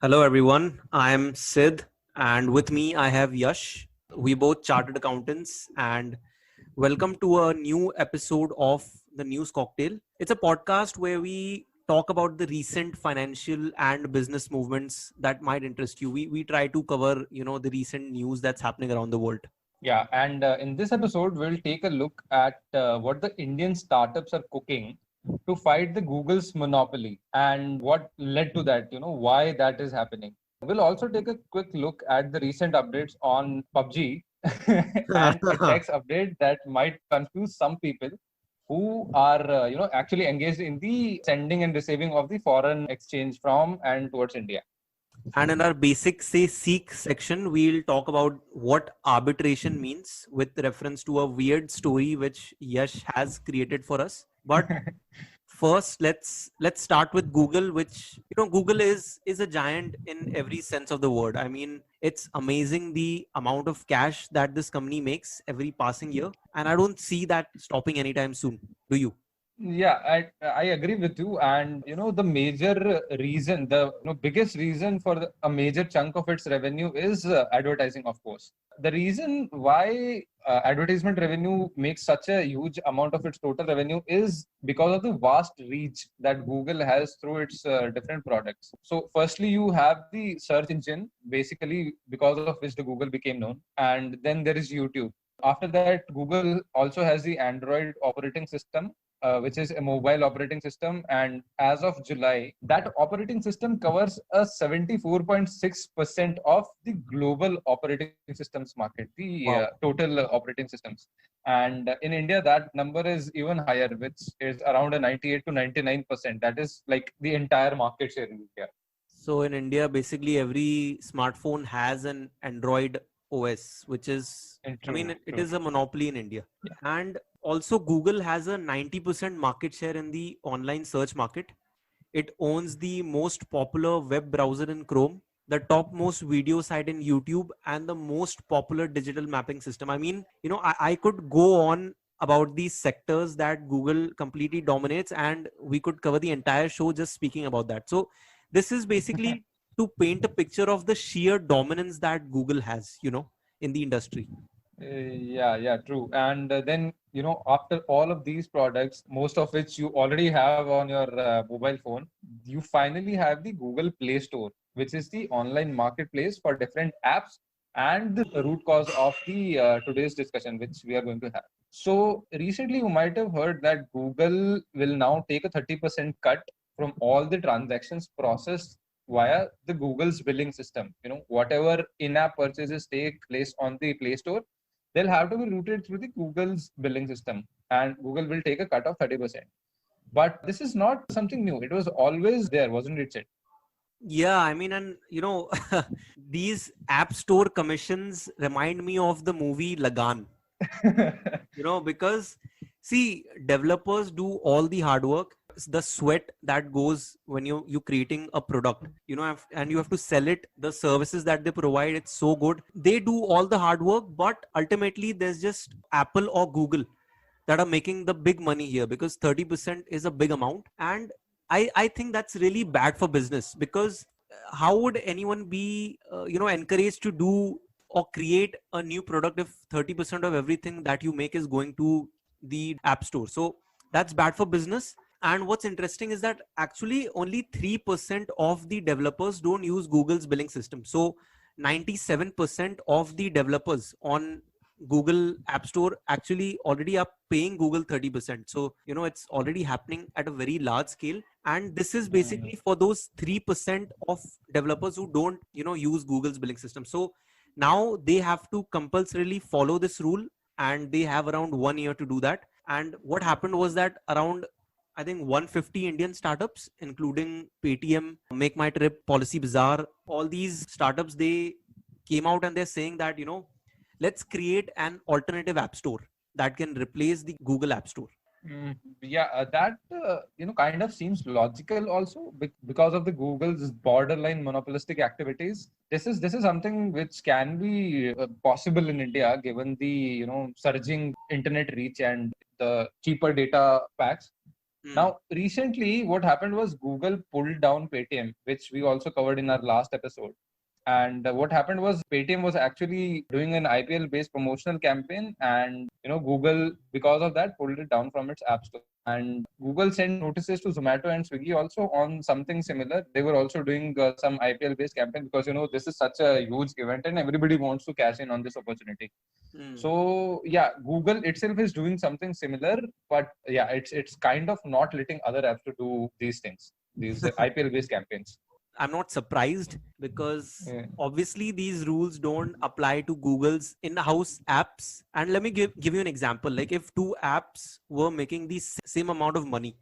Hello, everyone. I'm Sid, and with me I have Yash. We both chartered accountants, and welcome to a new episode of the News Cocktail. It's a podcast where we talk about the recent financial and business movements that might interest you. We try to cover the recent news that's happening around the world. Yeah, and in this episode, we'll take a look at what the Indian startups are cooking to fight the Google's monopoly and what led to that, why that is happening. We'll also take a quick look at the recent updates on PUBG and a tax update that might confuse some people who are, actually engaged in the sending and receiving of the foreign exchange from and towards India. And in our basic say seek section, we'll talk about what arbitration means with reference to a weird story which Yash has created for us. But first, let's start with Google, which Google is a giant in every sense of the word. I mean, it's amazing the amount of cash that this company makes every passing year, and I don't see that stopping anytime soon. Do you? Yeah, I agree with you. And the major reason, the biggest reason for a major chunk of its revenue is advertising, of course. The reason why advertisement revenue makes such a huge amount of its total revenue is because of the vast reach that Google has through its different products. So, firstly, you have the search engine, basically because of which the Google became known, and then there is YouTube. After that, Google also has the Android operating system, which is a mobile operating system. And as of July, that operating system covers a 74.6% of the global operating systems market, the Wow. total operating systems. And in India, that number is even higher, which is around a 98 to 99%. That is like the entire market share in India. So in India, basically every smartphone has an Android OS, which is, And I mean, true, it true, is a true. monopoly in India. Yeah. And also Google has a 90% market share in the online search market. It owns the most popular web browser in Chrome, the topmost video site in YouTube, and the most popular digital mapping system. I mean, I could go on about these sectors that Google completely dominates, and we could cover the entire show just speaking about that. So, this is basically to paint a picture of the sheer dominance that Google has, in the industry. Yeah, true. And then, after all of these products, most of which you already have on your mobile phone, you finally have the Google Play Store, which is the online marketplace for different apps and the root cause of the today's discussion, which we are going to have. So recently, you might have heard that Google will now take a 30% cut from all the transactions processed via the Google's billing system. Whatever in-app purchases take place on the Play Store, they'll have to be routed through the Google's billing system, and Google will take a cut of 30%. But this is not something new. It was always there, wasn't it, Sid? Yeah, I mean, and these app store commissions remind me of the movie Lagan. Because see, developers do all the hard work, the sweat that goes when you creating a product, and you have to sell it. The services that they provide, it's so good. They do all the hard work, but ultimately there's just Apple or Google that are making the big money here, because 30% is a big amount. And I think that's really bad for business, because how would anyone be encouraged to do or create a new product if 30% of everything that you make is going to the app store? So that's bad for business. And what's interesting is that actually only 3% of the developers don't use Google's billing system. So 97% of the developers on Google App Store actually already are paying Google 30%. So, it's already happening at a very large scale. And this is basically for those 3% of developers who don't, use Google's billing system. So now they have to compulsorily follow this rule, and they have around 1 year to do that. And what happened was that around, I think, 150 Indian startups, including Paytm, Make My Trip, Policy Bazaar, all these startups, they came out and they're saying that, let's create an alternative app store that can replace the Google App Store. Yeah, that kind of seems logical also because of the Google's borderline monopolistic activities. This is something which can be possible in India given the surging internet reach and the cheaper data packs. Now, recently, what happened was Google pulled down Paytm, which we also covered in our last episode. And what happened was Paytm was actually doing an IPL based promotional campaign, and Google, because of that, pulled it down from its app store. And Google sent notices to Zomato and Swiggy also on something similar. They were also doing some IPL based campaign because this is such a huge event and everybody wants to cash in on this opportunity. So yeah, Google itself is doing something similar, but yeah, it's kind of not letting other apps to do these things, these IPL based campaigns. I'm not surprised because Yeah. obviously these rules don't apply to Google's in-house apps. And let me give you an example. Like if two apps were making the same amount of money,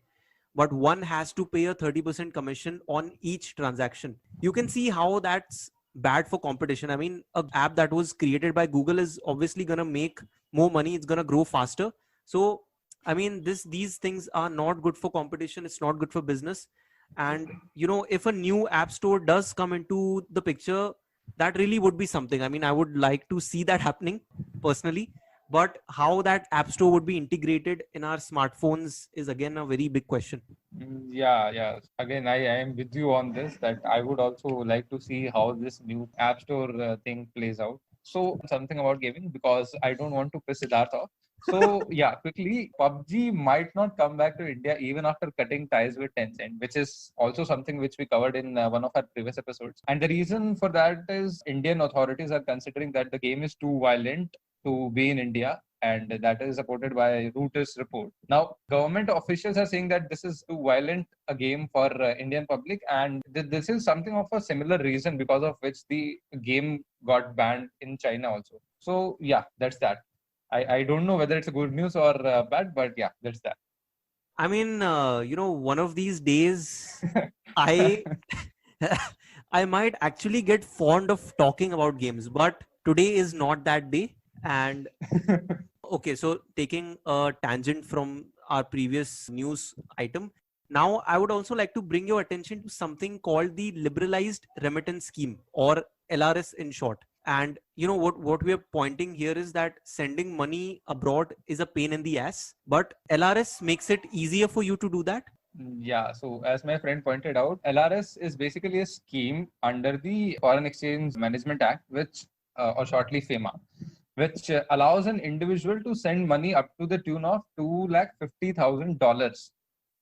but one has to pay a 30% commission on each transaction, you can see how that's bad for competition. I mean, an app that was created by Google is obviously going to make more money. It's going to grow faster. So, I mean, these things are not good for competition. It's not good for business. And if a new app store does come into the picture, that really would be something. I mean, I would like to see that happening personally, but how that app store would be integrated in our smartphones is again a very big question. Yeah. Again, I am with you on this, that I would also like to see how this new app store thing plays out. So something about gaming, because I don't want to piss Siddharth off. So yeah, quickly, PUBG might not come back to India even after cutting ties with Tencent, which is also something which we covered in one of our previous episodes. And the reason for that is Indian authorities are considering that the game is too violent to be in India, and that is supported by Reuters report. Now, government officials are saying that this is too violent a game for Indian public, and this is something of a similar reason because of which the game got banned in China also. So yeah, that's that. I don't know whether it's a good news or bad, but yeah, that's that. I mean, one of these days, I I might actually get fond of talking about games, but today is not that day. And okay, so taking a tangent from our previous news item, now I would also like to bring your attention to something called the Liberalized Remittance Scheme, or LRS in short. And what we are pointing here is that sending money abroad is a pain in the ass, but LRS makes it easier for you to do that. Yeah, so as my friend pointed out, LRS is basically a scheme under the Foreign Exchange Management Act, which, or shortly FEMA, which allows an individual to send money up to the tune of $250,000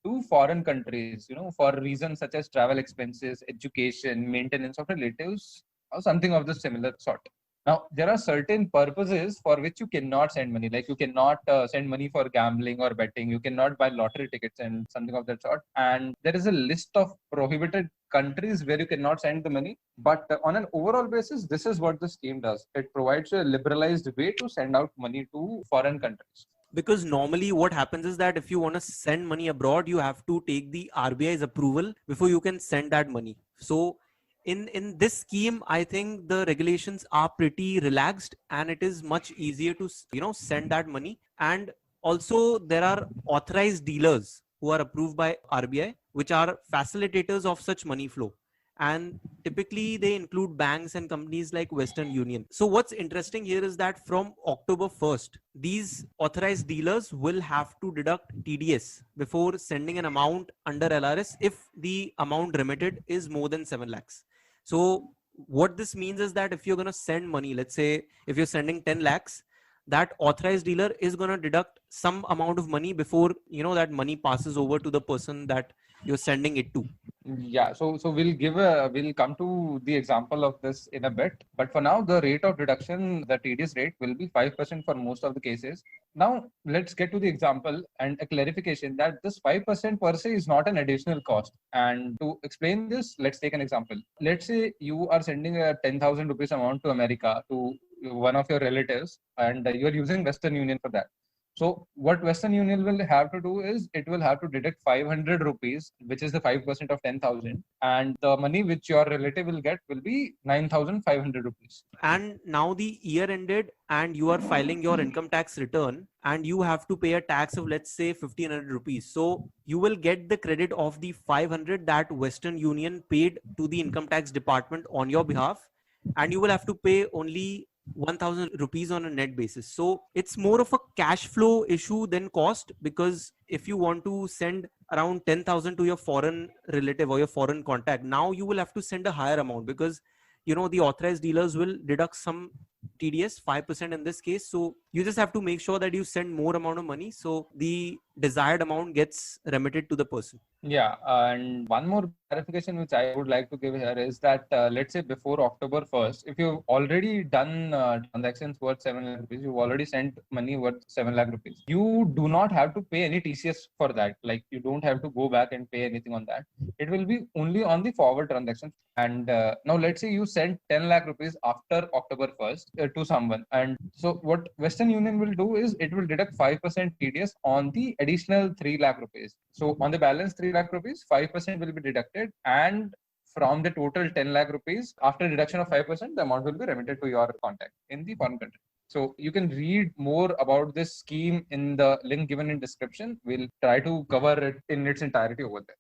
to foreign countries, for reasons such as travel expenses, education, maintenance of relatives, or something of the similar sort. Now, there are certain purposes for which you cannot send money. Like you cannot send money for gambling or betting. You cannot buy lottery tickets and something of that sort. And there is a list of prohibited countries where you cannot send the money. But on an overall basis, this is what the scheme does. It provides a liberalized way to send out money to foreign countries. Because normally what happens is that if you want to send money abroad, you have to take the RBI's approval before you can send that money. So in this scheme, I think the regulations are pretty relaxed and it is much easier to send that money. And also there are authorized dealers who are approved by RBI, which are facilitators of such money flow, and typically they include banks and companies like Western Union. So what's interesting here is that from October 1st, these authorized dealers will have to deduct TDS before sending an amount under LRS if the amount remitted is more than 7 lakhs. So what this means is that if you're going to send money, let's say if you're sending 10 lakhs, that authorized dealer is going to deduct some amount of money before that money passes over to the person that you're sending it to. Yeah, so we'll come to the example of this in a bit. But for now, the rate of deduction, the TDS rate, will be 5% for most of the cases. Now, let's get to the example and a clarification that this 5% per se is not an additional cost. And to explain this, let's take an example. Let's say you are sending a 10,000 rupees amount to America to one of your relatives, and you are using Western Union for that. So what Western Union will have to do is it will have to deduct 500 rupees, which is the 5% of 10,000. And the money which your relative will get will be 9,500 rupees. And now the year ended and you are filing your income tax return and you have to pay a tax of, let's say, 1,500 rupees. So you will get the credit of the 500 that Western Union paid to the income tax department on your behalf. And you will have to pay only 1,000 rupees on a net basis. So it's more of a cash flow issue than cost, because if you want to send around 10,000 to your foreign relative or your foreign contact, now you will have to send a higher amount, because the authorized dealers will deduct some TDS, 5% in this case. So you just have to make sure that you send more amount of money, so the desired amount gets remitted to the person. Yeah, and one more clarification which I would like to give here is that let's say before October 1st, if you've already done transactions worth 7 lakh rupees, you've already sent money worth 7 lakh rupees, you do not have to pay any TCS for that. Like, you don't have to go back and pay anything on that. It will be only on the forward transactions. And now let's say you sent 10 lakh rupees after October 1st to someone. And so what Western Union will do is it will deduct 5% TDS on the additional 3 lakh rupees. So on the balance 3 lakh rupees, 5% will be deducted, and from the total 10 lakh rupees, after deduction of 5%, the amount will be remitted to your contact in the foreign country. So you can read more about this scheme in the link given in description. We'll try to cover it in its entirety over there.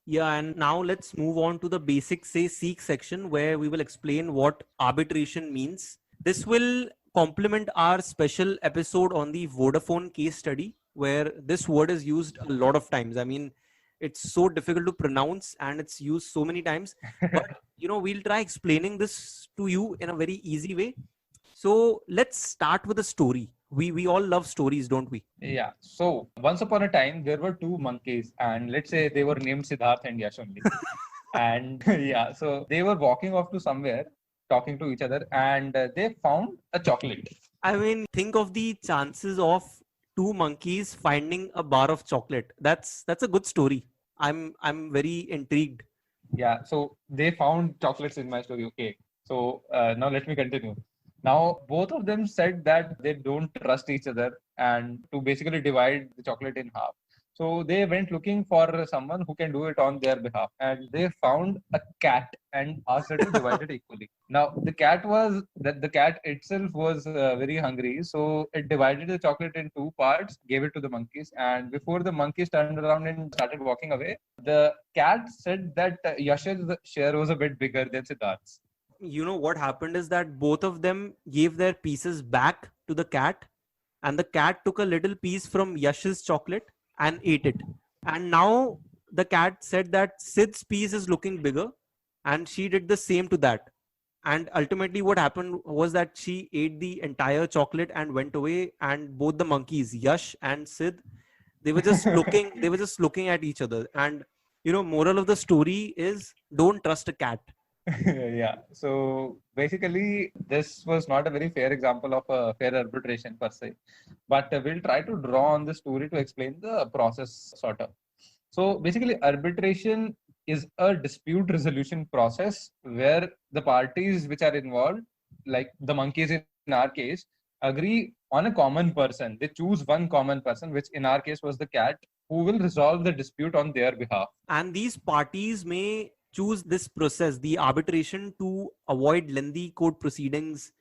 Yeah, and now let's move on to the basic say seek section, where we will explain what arbitration means. This will complement our special episode on the Vodafone case study, where this word is used a lot of times. I mean, it's so difficult to pronounce and it's used so many times, but we'll try explaining this to you in a very easy way. So let's start with a story. We all love stories, don't we? Yeah. So once upon a time, there were two monkeys, and let's say they were named Siddharth and Yash only. And yeah, so they were walking off to somewhere, talking to each other, and they found a chocolate. I mean, think of the chances of two monkeys finding a bar of chocolate. That's a good story. I'm very intrigued. Yeah. So they found chocolates in my story. Okay. So now let me continue. Now, both of them said that they don't trust each other and to basically divide the chocolate in half. So they went looking for someone who can do it on their behalf, and they found a cat and asked her to divide it equally. Now, the cat itself was very hungry, so it divided the chocolate in two parts, gave it to the monkeys, and before the monkeys turned around and started walking away, the cat said that Yash's share was a bit bigger than Siddharth's. What happened is that both of them gave their pieces back to the cat, and the cat took a little piece from Yash's chocolate and ate it. And now the cat said that Sid's piece is looking bigger, and she did the same to that. And ultimately what happened was that she ate the entire chocolate and went away, and both the monkeys, Yash and Sid, they were just looking at each other. And moral of the story is, don't trust a cat. Yeah. So basically, this was not a very fair example of a fair arbitration per se, but we'll try to draw on the story to explain the process sort of. So basically, arbitration is a dispute resolution process where the parties which are involved, like the monkeys in our case, agree on a common person. They choose one common person, which in our case was the cat, who will resolve the dispute on their behalf. And these parties may choose this process, the arbitration, to avoid lengthy court proceedings,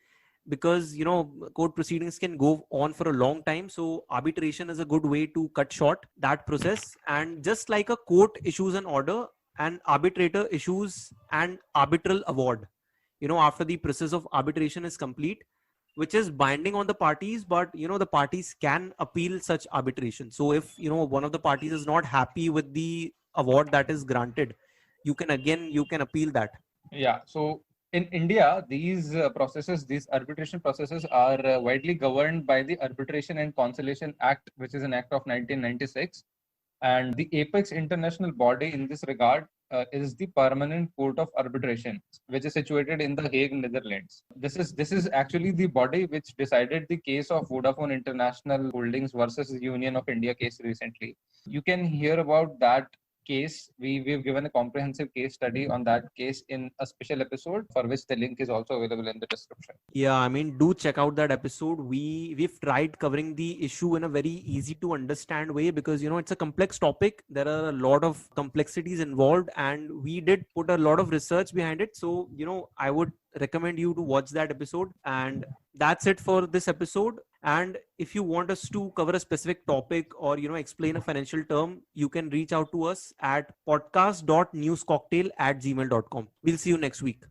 because court proceedings can go on for a long time. So arbitration is a good way to cut short that process. And just like a court issues an order, an arbitrator issues an arbitral award after the process of arbitration is complete, which is binding on the parties, but the parties can appeal such arbitration. So if one of the parties is not happy with the award that is granted, you can appeal that. Yeah. So in India, these arbitration processes are widely governed by the Arbitration and Conciliation Act, which is an act of 1996. And the apex international body in this regard is the Permanent Court of Arbitration, which is situated in The Hague, Netherlands. This is actually the body which decided the case of Vodafone International Holdings versus Union of India case recently. You can hear about that case. We've given a comprehensive case study on that case in a special episode, for which the link is also available in the description. Yeah, I mean, do check out that episode. We've tried covering the issue in a very easy to understand way, because it's a complex topic. There are a lot of complexities involved, and we did put a lot of research behind it. So I would recommend you to watch that episode. And that's it for this episode. And if you want us to cover a specific topic or explain a financial term, you can reach out to us at podcast.newscocktail@gmail.com. We'll see you next week.